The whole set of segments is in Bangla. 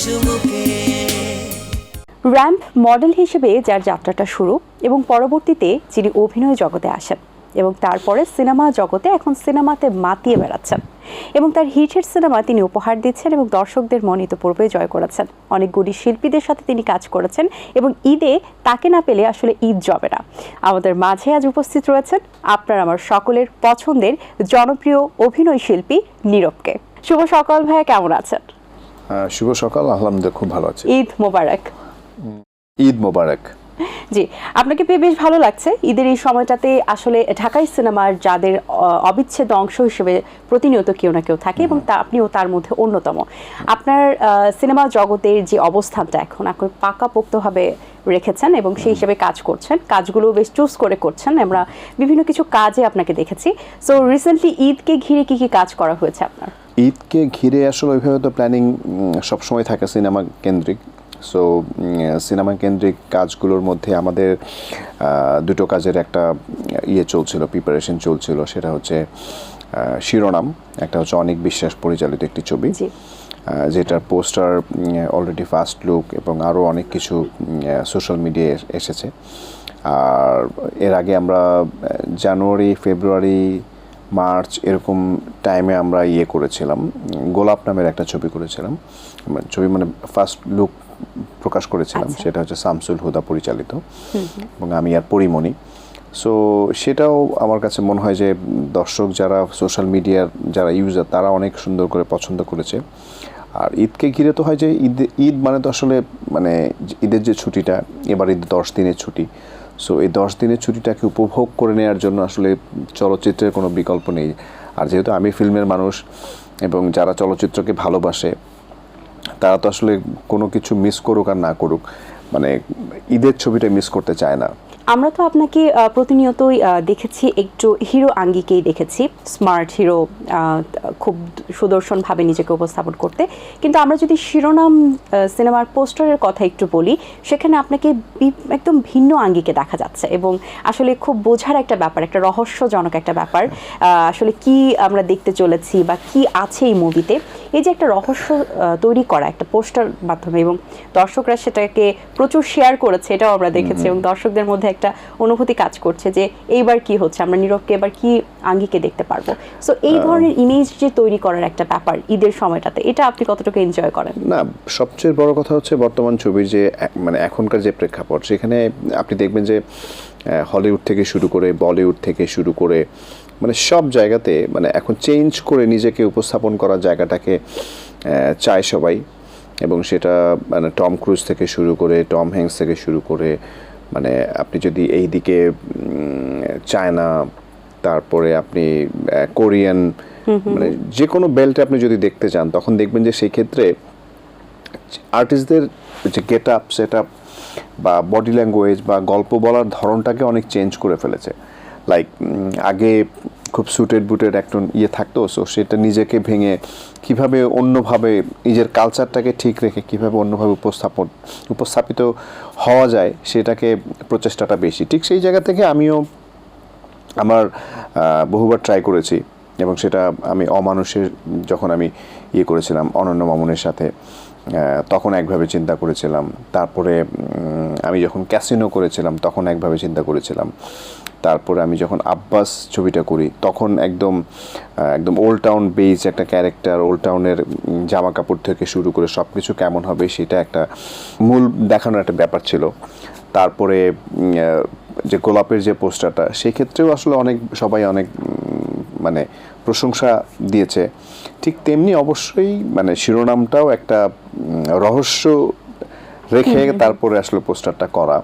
চুমুকে। র‍্যাম্প মডেল হিসেবে যার যাত্রাটা শুরু এবং পরবর্তীতে যিনি অভিনয় জগতে আসেন এবং তারপরে সিনেমা জগতে এখন সিনেমাতে মাতিয়ে বেড়াচ্ছেন এবং তার হিটের সিনেমা তিনি উপহার দিচ্ছেন এবং দর্শকদের মন ইতিপূর্বে জয় করেছেন। অনেকগুলি শিল্পীদের সাথে তিনি কাজ করেছেন এবং ঈদে তাকে না পেলে আসলে ঈদ জমে না। আমাদের মাঝে আজ উপস্থিত রয়েছেন আপনার আমার সকলের পছন্দের জনপ্রিয় অভিনয় শিল্পী নীরবকে। শুভ সকাল ভাইয়া, কেমন আছেন? শুভ সকাল, আলহামদুলিল্লাহ খুব ভালো আছি। ঈদ মোবারক। ঈদ মোবারক। জি, আপনাকে পেয়ে বেশ ভালো লাগছে। ঈদের এই সময়টাতে আসলে ঢাকাই সিনেমার যাদের অবিচ্ছেদ্য অংশ হিসেবে প্রতিনিয়ত কেউ না কেউ থাকে এবং আপনিও তার মধ্যে অন্যতম। আপনার সিনেমা জগতের যে অবস্থানটা এখন পাকাপোক্তভাবে রেখেছেন এবং সেই হিসেবে কাজ করছেন, কাজগুলো বেশ চুজ করে করছেন। আমরা বিভিন্ন কিছু কাজে আপনাকে দেখেছি। সো রিসেন্টলি ঈদকে ঘিরে কি কি কাজ করা হয়েছে আপনার? ঈদকে ঘিরে আসলে ওইভাবে তো প্ল্যানিং সবসময় থাকে সিনেমা কেন্দ্রিক। সো সিনেমা কেন্দ্রিক কাজগুলোর মধ্যে আমাদের দুটো কাজের একটা চলছিল, প্রিপারেশন চলছিল। সেটা হচ্ছে শিরোনাম, একটা হচ্ছে অনেক বিশ্বাস পরিচালিত একটি ছবি, যেটার পোস্টার অলরেডি ফার্স্ট লুক এবং আরও অনেক কিছু সোশ্যাল মিডিয়ায় এসেছে। আর এর আগে আমরা জানুয়ারি, ফেব্রুয়ারি, মার্চ এরকম টাইমে আমরা করেছিলাম, গোলাপ নামের একটা ছবি করেছিলাম। ছবি মানে ফার্স্ট লুক প্রকাশ করেছিলাম। সেটা হচ্ছে শামসুল হুদা পরিচালিত এবং আমি আর পরিমণি। সো সেটাও আমার কাছে মনে হয় যে দর্শক যারা সোশ্যাল মিডিয়ার যারা ইউজার তারা অনেক সুন্দর করে পছন্দ করেছে। আর ঈদকে ঘিরে তো হয় যে ঈদ মানে তো আসলে মানে ঈদের যে ছুটিটা, এবার ঈদ 10 দিনের ছুটি। সো এই 10 দিনের ছুটিটাকে উপভোগ করে নেওয়ার জন্য আসলে চলচ্চিত্রের কোনো বিকল্প নেই। আর যেহেতু আমি ফিল্মের মানুষ এবং যারা চলচ্চিত্রকে ভালোবাসে তারা তো আসলে কোনো কিছু মিস করুক আর না করুক, মানে ঈদের ছবিটা মিস করতে চায় না। আমরা তো আপনাকে প্রতিনিয়তই দেখেছি একটু হিরো আঙ্গিকেই দেখেছি, স্মার্ট হিরো, খুব সুদর্শনভাবে নিজেকে উপস্থাপন করতে। কিন্তু আমরা যদি শিরোনাম সিনেমার পোস্টারের কথা একটু বলি, সেখানে আপনাকে একদম ভিন্ন আঙ্গিকে দেখা যাচ্ছে এবং আসলে খুব বোঝার একটা ব্যাপার, একটা রহস্যজনক একটা ব্যাপার। আসলে কি আমরা দেখতে চলেছি বা কি আছে এই মুভিতে, এই যে একটা রহস্য তৈরি করা একটা পোস্টার মাধ্যমে এবং দর্শকরা সেটাকে প্রচুর শেয়ার করেছে, এটাও আমরা দেখেছি এবং দর্শকদের মধ্যে একটা অনুভূতি কাজ করছে যে এইবার কি হচ্ছে, আমরা নীরবকে এবার কি আঙ্গিকে দেখতে পারবো। সো এই ধরনের ইমেজ যে তৈরি করার একটা ব্যাপার ঈদের সময়টাতে, এটা আপনি কতটুকু এনজয় করেন? না, সবচেয়ে বড় কথা হচ্ছে বর্তমান ছবির যে মানে এখনকার যে প্রেক্ষাপট, সেখানে আপনি দেখবেন যে হলিউড থেকে শুরু করে বলিউড থেকে শুরু করে মানে সব জায়গাতে মানে এখন চেঞ্জ করে নিজেকে উপস্থাপন করার জায়গাটাকে চায় সবাই। এবং সেটা মানে টম ক্রুজ থেকে শুরু করে, টম হ্যাঙ্কস থেকে শুরু করে, মানে আপনি যদি এই দিকে চায়না, তারপরে আপনি কোরিয়ান, মানে যে কোনো বেল্টে আপনি যদি দেখতে চান তখন দেখবেন যে সেই ক্ষেত্রে আর্টিস্টদের যে গেট আপ, সেট আপ বা বডি ল্যাঙ্গুয়েজ বা গল্প বলার ধরনটাকে অনেক চেঞ্জ করে ফেলেছে। লাইক আগে খুব সুটেড বুটেড একটা থাকতো, সো সেটা নিজেকে ভেঙে কিভাবে অন্যভাবে নিজের কালচারটাকে ঠিক রেখে কিভাবে অন্যভাবে উপস্থাপিত হওয়া যায় সেটাকে প্রচেষ্টাটা বেশি। ঠিক সেই জায়গা থেকে আমিও আমার বহুবার ট্রাই করেছি এবং সেটা আমি অমানুষের যখন আমি করেছিলাম অনন্য মামুনের সাথে, তখন একভাবে চিন্তা করেছিলাম। তারপরে আমি যখন ক্যাসিনো করেছিলাম তখন একভাবে চিন্তা করেছিলাম। তারপরে আমি যখন আব্বাস ছবিটা করি তখন একদম ওল্ড টাউন বেস একটা ক্যারেক্টার, ওল্ড টাউনের জামা কাপড় থেকে শুরু করে সব কিছু কেমন হবে সেটা একটা মূল দেখানোর একটা ব্যাপার ছিল। তারপরে যে গোলাপের যে পোস্টারটা, সেই ক্ষেত্রেও আসলে সবাই অনেক মানে প্রশংসা দিয়েছে। ঠিক তেমনি অবশ্যই মানে শিরোনামটাও একটা রহস্য রেখে তারপরে আসলে পোস্টারটা করা।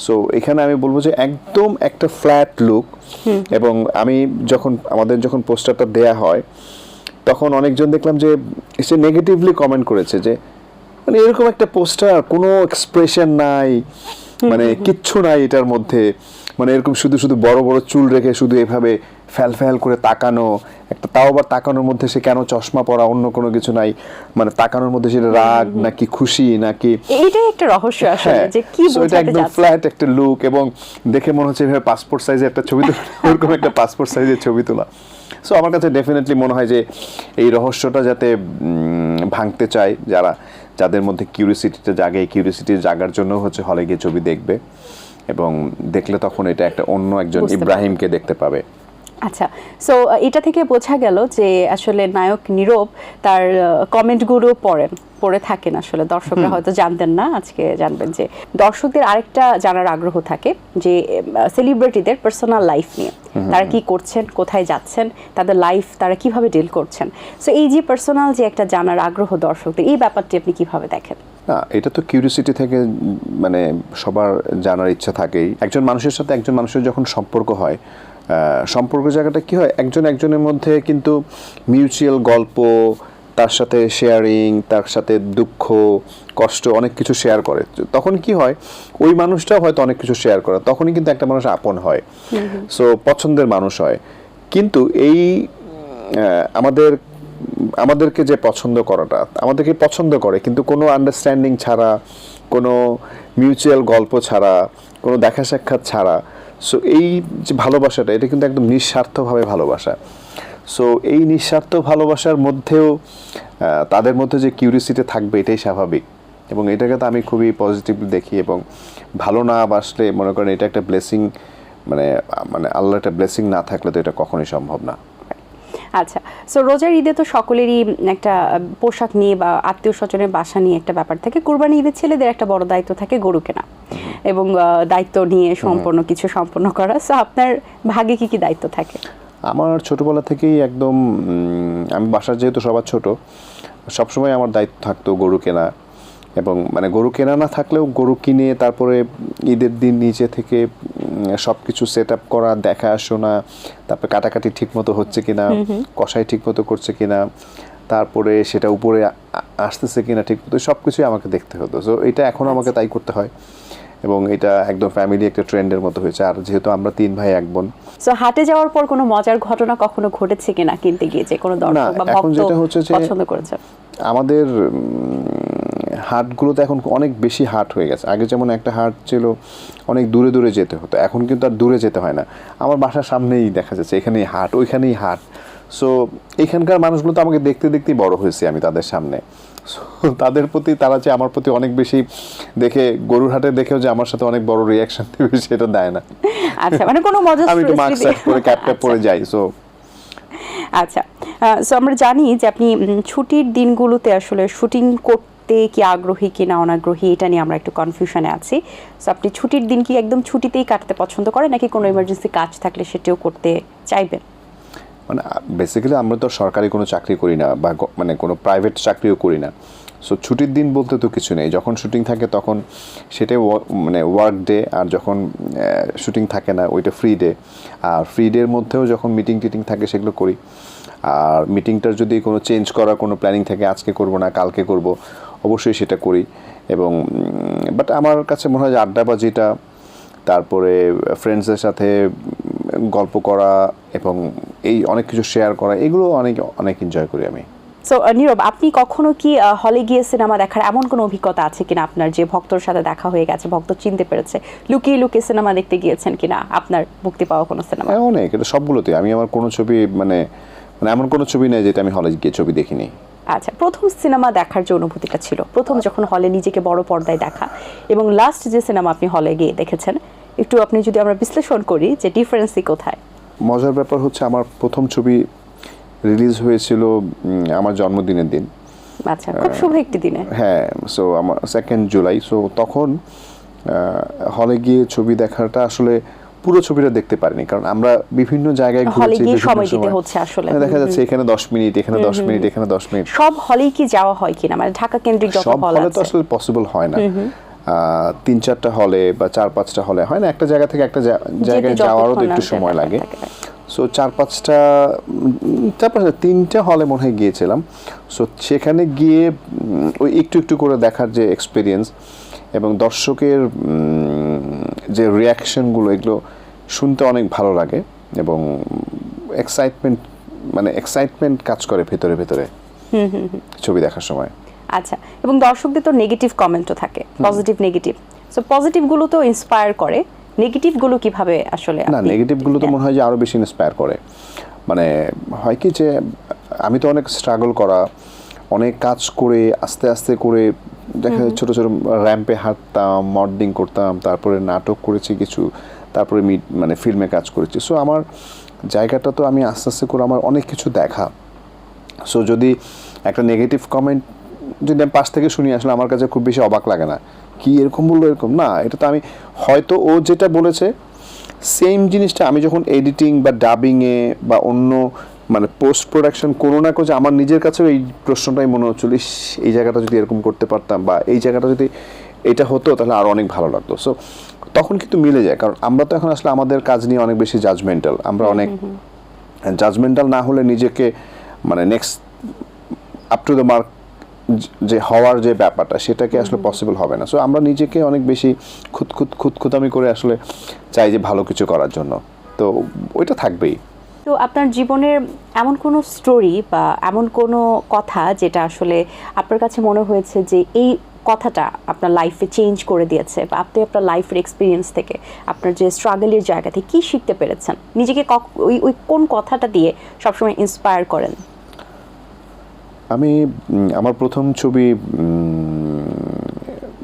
সো এখানে আমি বলবো যে একদম একটা ফ্ল্যাট লুক। এবং আমি আমাদের যখন পোস্টারটা দেয়া হয় তখন অনেকজন দেখলাম যে এসে নেগেটিভলি কমেন্ট করেছে যে মানে এরকম একটা পোস্টার, কোনো এক্সপ্রেশন নাই, মানে কিচ্ছু নাই এটার মধ্যে, মানে এরকম শুধু শুধু বড় বড় চুল রেখে শুধু এভাবে ফ্যাল করে তাকানো, একটা তাও আবার তাকানোর মধ্যে সে কেন চশমা পরা, অন্য কোনো কিছু নাই, মানে তাকানোর মধ্যে সেটা রাগ নাকি খুশি নাকি, এইটাই একটা রহস্য আসলে যে কি বোঝাতে যাচ্ছে। একদম ফ্ল্যাট একটা লুক এবং দেখে মনে হচ্ছে এভাবে পাসপোর্ট সাইজের একটা ছবি তোলা, ওরকম একটা পাসপোর্ট সাইজের ছবি তোলা। সো আমার কাছে ডেফিনেটলি মনে হয় যে এই রহস্যটা যাতে ভাঙতে চায় যাদের মধ্যে কিউরিওসিটিটা জাগে, এই কিউরিওসিটি জাগার জন্য হচ্ছে হলে গিয়ে ছবি দেখবে, এবং দেখলে তখন এটা একটা অন্য একজন ইব্রাহিমকে দেখতে পাবে। আচ্ছা, সো এটা থেকে বোঝা গেল যে আসলে নায়ক নীরব তার কমেন্টগুলো পড়ে থাকেন, আসলে দর্শকরা হয়তো জানতেন না, আজকে জানবেন যে দর্শকদের আরেকটা জানার আগ্রহ থাকে যে সেলিব্রিটিদের পার্সোনাল লাইফ নিয়ে, তারা কি করছেন, কোথায় যাচ্ছেন, তাদের লাইফ তারা কিভাবে ডিল করছেন। সো এই যে পার্সোনাল যে একটা জানার আগ্রহ দর্শকদের, এই ব্যাপারটি আপনি কিভাবে দেখেন? না, এটা তো কিউরিওসিটি থেকে মানে সবার জানার ইচ্ছা থাকেই। একজন মানুষের সাথে একজন মানুষের যখন সম্পর্ক হয়, সম্পর্ক জায়গাটা কি হয়, একজনের মধ্যে কিন্তু মিউচুয়াল গল্প, তার সাথে শেয়ারিং, তার সাথে দুঃখ কষ্ট অনেক কিছু শেয়ার করে। তখন কি হয়, ওই মানুষটাও হয়তো অনেক কিছু শেয়ার করে, তখনই কিন্তু একটা মানুষ আপন হয়, সো পছন্দের মানুষ হয়। কিন্তু এই আমাদেরকে যে পছন্দ করাটা, আমাদেরকে পছন্দ করে কিন্তু কোনো আন্ডারস্ট্যান্ডিং ছাড়া, কোনো মিউচুয়াল গল্প ছাড়া, কোনো দেখা সাক্ষাৎ ছাড়া, সো এই যে ভালোবাসাটা, এটা কিন্তু একদম নিঃস্বার্থভাবে ভালোবাসা। সো এই নিঃস্বার্থ ভালোবাসার মধ্যেও তাদের মধ্যে যে কিউরিওসিটি থাকবে, এটাই স্বাভাবিক, এবং এটাকে তো আমি খুবই পজিটিভলি দেখি। এবং ভালো না বাসলে মনে করেন এটা একটা ব্লেসিং, মানে আল্লাহ একটা ব্লেসিং না থাকলে তো এটা কখনোই সম্ভব না। আচ্ছা, সো রোজার ঈদে তো সকলেরই একটা পোশাক নিয়ে বা আত্মীয় স্বজনের বাসা নিয়ে একটা ব্যাপার থাকে। কুরবানি ঈদের ছেলেদের একটা বড় দায়িত্ব থাকে গরু কেনা এবং দায়িত্ব নিয়ে সম্পূর্ণ কিছু সম্পন্ন করা। সো আপনার ভাগে কি কি দায়িত্ব থাকে? আমার ছোটবেলা থেকেই একদম আমি বাসার যেহেতু সবার ছোট, সবসময় আমার দায়িত্ব থাকতো গরু কেনা, এবং মানে গরু কেনা না থাকলেও গরু কিনে তারপরে ঈদের দিন নিচে থেকে সব কিছু সেট আপ করা, দেখা শোনা, তারপরে কাটাকাটি ঠিক মতো হচ্ছে কিনা, কষাই ঠিক মতো করছে কিনা, তারপরে সেটা উপরে আসতেছে কিনা ঠিক মতো, সব কিছুই আমাকে দেখতে হতো। সো এটা এখন আমাকে তাই করতে হয়, এবং এটা একদম ফ্যামিলি একটা ট্রেন্ডের মতো হয়েছে। আর যেহেতু আমরা 3 ভাই 1 বোন, সো হাটে যাওয়ার পর কোনো মজার ঘটনা কখনো ঘটেছে কিনা কিনতে গিয়ে, যে কোনো দর্শক বা ভক্ত পছন্দ করেছে? আমাদের হাটগুলোতে এখন অনেক বেশি হাট হয়ে গেছে। আগে যেমন একটা হাট ছিল, অনেক দূরে দূরে যেতে হতো, এখন কিন্তু আর দূরে যেতে হয় না, আমার বাসার সামনেই দেখা যাচ্ছে, এখানেই হাট, ওইখানেই হাট। সো এখানকার মানুষগুলো তো আমাকে দেখতে দেখতেই বড় হয়েছে আমি তাদের সামনে। সো তাদের প্রতি, তারা যে আমার প্রতি অনেক বেশি দেখে, গরুর হাটে দেখেও যে আমার সাথে অনেক বড় রিয়াকশন দেবে সেটা দেয় না। আচ্ছা, মানে কোনো মজা আমি একটু মাস্ক পরে ক্যাপটা পরে যাই। সো আচ্ছা, সো আমরা জানি যে আপনি ছুটির দিনগুলোতে আসলে শুটিং করতে কি আগ্রহী কিনা অনাগ্রহী, এটা নিয়ে আমরা একটু কনফিউশনে আছি। সো আপনি ছুটির দিন কি একদম ছুটিতেই কাটতে পছন্দ করেন, নাকি কোনো ইমার্জেন্সি কাজ থাকলে সেটাও করতে চাইবেন? মানে বেসিক্যালি আমরা তো সরকারি কোনো চাকরি করি না, বা মানে কোনো প্রাইভেট চাকরিও করি না। সো ছুটির দিন বলতে তো কিছু নেই, যখন শুটিং থাকে তখন সেটাই মানে ওয়ার্ক ডে, আর যখন শুটিং থাকে না ওইটা ফ্রি ডে। আর ফ্রি ডের মধ্যেও যখন মিটিং টিটিং থাকে সেগুলো করি। আর মিটিংটার যদি কোনো চেঞ্জ করা কোনো প্ল্যানিং থাকে, আজকে করব না কালকে করব, অবশ্যই সেটা করি। এবং বাট আমার কাছে মনে হয় যে আড্ডাবাজিটা, তারপরে ফ্রেন্ডসদের সাথে গল্প করা এবং এই অনেক কিছু শেয়ার করা, এগুলো অনেক এনজয় করি আমি। সো নীরব, আপনি কখনো কি হলে গিয়ে সিনেমা দেখার এমন কোনো অভিজ্ঞতা আছে কিনা আপনার, যে ভক্তর সাথে দেখা হয়ে গেছে, ভক্ত চিনতে পেরেছে, লুকিয়ে লুকিয়ে সিনেমা দেখতে গিয়েছেন কিনা আপনার মুক্তি পাওয়া কোনো সিনেমা? অনেক, এটা সবগুলোতে। আমি আমার কোনো ছবি মানে এমন কোনো ছবি নেই যেটা আমি হলে গিয়ে ছবি দেখিনি। আচ্ছা, প্রথম সিনেমা দেখার যে অনুভূতিটা ছিল, প্রথম যখন হলে নিজেকে বড় পর্দায় দেখা, এবং লাস্ট যে সিনেমা আপনি হলে গিয়ে দেখেছেন, একটু আপনি যদি আমরা বিশ্লেষণ করি যে ডিফারেন্সই কোথায়? মজার ব্যাপার হচ্ছে আমার প্রথম ছবি রিলিজ হয়েছিল আমার জন্মদিনের দিন। আচ্ছা, খুব শুভ একটি দিনে। হ্যাঁ, সো আমার 2 জুলাই। সো তখন হলে গিয়ে ছবি দেখাটা আসলে পুরো ছবিটা দেখতে পারিনি, কারণ আমরা বিভিন্ন জায়গায় ঘুরেছি, সময় দিতে হচ্ছে আসলে। দেখা যাচ্ছে এখানে 10 মিনিট, এখানে 10 মিনিট, এখানে 10 মিনিট। সব হলেই কি যাওয়া হয় কিনা, মানে ঢাকা কেন্দ্রিক যত সব হল হলে তো আছে আসলে পসিবল হয় না। 3-4টা হলে বা 4-5টা হলে হয় না, একটা জায়গা থেকে একটা জায়গায় যাওয়ারও তো একটু সময় লাগে। সো 3টা হলে মনে হয় গিয়েছিলাম। সো সেখানে গিয়ে ওই একটু একটু করে দেখার যে এক্সপিরিয়েন্স, এবং দর্শকের যে রিয়াকশনগুলো, এগুলো শুনতে অনেক ভালো লাগে, এবং এক্সাইটমেন্ট কাজ করে ভেতরে ভেতরে ছবি দেখার সময়। আচ্ছা, এবং দর্শকদের তো নেগেটিভ কমেন্টও থাকে, পজিটিভ নেগেটিভ। সো পজিটিভ গুলো তো ইন্সপায়ার করে, নেগেটিভ গুলো কিভাবে আসলে? না, নেগেটিভ গুলো তো মনে হয় যে আরো বেশি ইন্সপায়ার করে। মানে হয় কি যে আমি তো অনেক স্ট্রাগল করা, অনেক কাজ করে আস্তে আস্তে করে দেখা যায় ছোটো ছোটো র্যাম্পে হাঁটতাম, মডেলিং করতাম, তারপরে নাটক করেছি কিছু, তারপরে মানে ফিল্মে কাজ করেছি। সো আমার জায়গাটা তো আমি আস্তে আস্তে করে আমার অনেক কিছু দেখা। সো যদি একটা নেগেটিভ কমেন্ট যদি আমি পাশ থেকে শুনি, আসলে আমার কাছে খুব বেশি অবাক লাগে না, কি এরকম বললো, এরকম না। এটা তো আমি হয়তো ও যেটা বলেছে সেম জিনিসটা আমি যখন এডিটিং বা ডাবিংয়ে বা অন্য মানে পোস্ট প্রোডাকশন কোনো না কোনো, আমার নিজের কাছেও এই প্রশ্নটাই মনে হচ্ছিল, এই জায়গাটা যদি এরকম করতে পারতাম বা এই জায়গাটা যদি এটা হতো তাহলে আরও অনেক ভালো লাগতো। সো তখন কিন্তু মিলে যায়, কারণ আমরা তো এখন আসলে আমাদের কাজ নিয়ে অনেক বেশি জাজমেন্টাল, আমরা অনেক জাজমেন্টাল না হলে নিজেকে মানে next up to the mark যে হওয়ার যে ব্যাপারটা সেটাকে আসলে পসিবল হবে না। সো আমরা নিজেকে অনেক বেশি খুঁতখুতামি করে আসলে চাই যে ভালো কিছু করার জন্য, তো ওইটা থাকবেই। তো আপনার জীবনের এমন কোনো স্টোরি বা এমন কোনো কথা যেটা আসলে আপনার কাছে মনে হয়েছে যে এই কথাটা আপনার লাইফে চেঞ্জ করে দিয়েছে, বা আপনি আপনার লাইফের এক্সপিরিয়েন্স থেকে আপনার যে স্ট্রাগলের জায়গা থেকে কী শিখতে পেরেছেন, নিজেকে ওই কোন কথাটা দিয়ে সবসময় ইন্সপায়ার করেন? আমি আমার প্রথম ছবি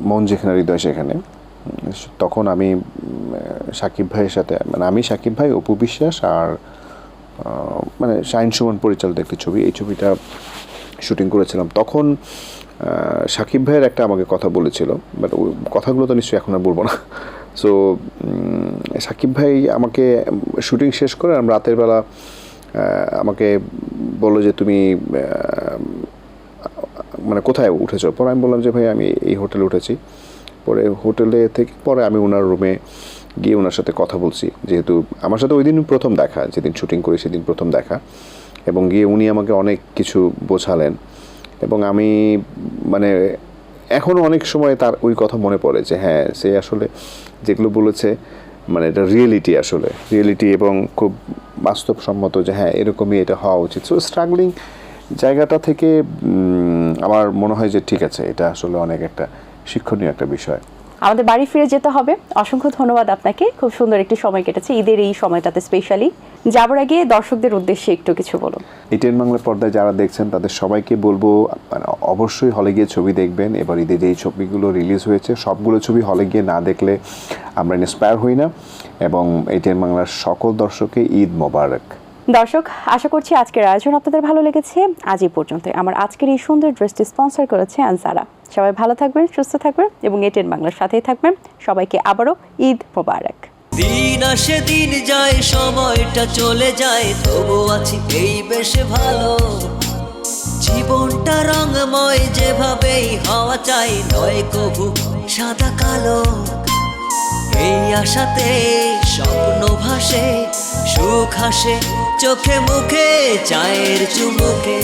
মন যেখানে হৃদয় সেখানে, তখন আমি সাকিব ভাইয়ের সাথে, মানে আমি সাকিব ভাই, অপু বিশ্বাস আর মানে শাহিন সুমন পরিচালিত একটি ছবি, এই ছবিটা শুটিং করেছিলাম। তখন সাকিব ভাইয়ের একটা আমাকে কথা বলেছিল, বাট ওই কথাগুলো তো নিশ্চয়ই এখন আর বলবো না। সো সাকিব ভাই আমাকে শুটিং শেষ করে আমরা রাতের বেলা আমাকে বললো যে তুমি মানে কোথায় উঠেছো। পরে আমি বললাম যে ভাই আমি এই হোটেলে উঠেছি। পরে হোটেলে থেকে পরে আমি ওনার রুমে গিয়ে ওনার সাথে কথা বলছি, যেহেতু আমার সাথে ওই দিন প্রথম দেখা, যেদিন শুটিং করি সেদিন প্রথম দেখা, এবং গিয়ে উনি আমাকে অনেক কিছু বোঝালেন। এবং আমি মানে এখনও অনেক সময় তার ওই কথা মনে পড়ে যে হ্যাঁ, সে আসলে যেগুলো বলেছে মানে এটা রিয়েলিটি, আসলে রিয়েলিটি এবং খুব বাস্তবসম্মত যে হ্যাঁ এরকমই এটা হওয়া উচিত। সো স্ট্রাগলিং জায়গাটা থেকে আমার মনে হয় যে ঠিক আছে, এটা আসলে অনেক একটা শিক্ষণীয় একটা বিষয়। আমাদের বাড়ি ফিরে যেতে হবে। অসংখ্য ধন্যবাদ আপনাকে, খুব সুন্দর একটি সময় কেটেছে ঈদের এই সময়টাতে। স্পেশালি যাবার আগে দর্শকদের উদ্দেশ্যে একটু কিছু বলুন। এটিএন বাংলা পর্দায় যারা দেখছেন তাদের সবাইকে বলবো মানে অবশ্যই হলে গিয়ে ছবি দেখবেন। এবার ঈদে যেই ছবিগুলো রিলিজ হয়েছে সবগুলো ছবি হলে গিয়ে না দেখলে আমরা ইন্সপায়ার হই না। এবং এটিএন বাংলার সকল দর্শককে ঈদ মোবারক। দর্শক, আশা করছি আজকের আয়োজন আপনাদের ভালো লেগেছে। আজ এই পর্যন্ত। আমার আজকের এই সুন্দর ড্রেসটি স্পন্সর করেছে আনসারা। সবাই ভালো থাকবেন, সুস্থ থাকবেন এবং এটিএন বাংলার সাথেই থাকবেন। সবাইকে আবারও ঈদ মোবারক। দিন আসে দিন যায়, সময়টা চলে যায়, তবু আছি এই বেশ ভালো। জীবনটা রঙময়, যেভাবেই হওয়া চাই, নয় কভু সাদা কালো। এই আশাতে স্বপ্ন ভাসে, সুখ হাসে চোখে মুখে, চায়ের চুমুকে।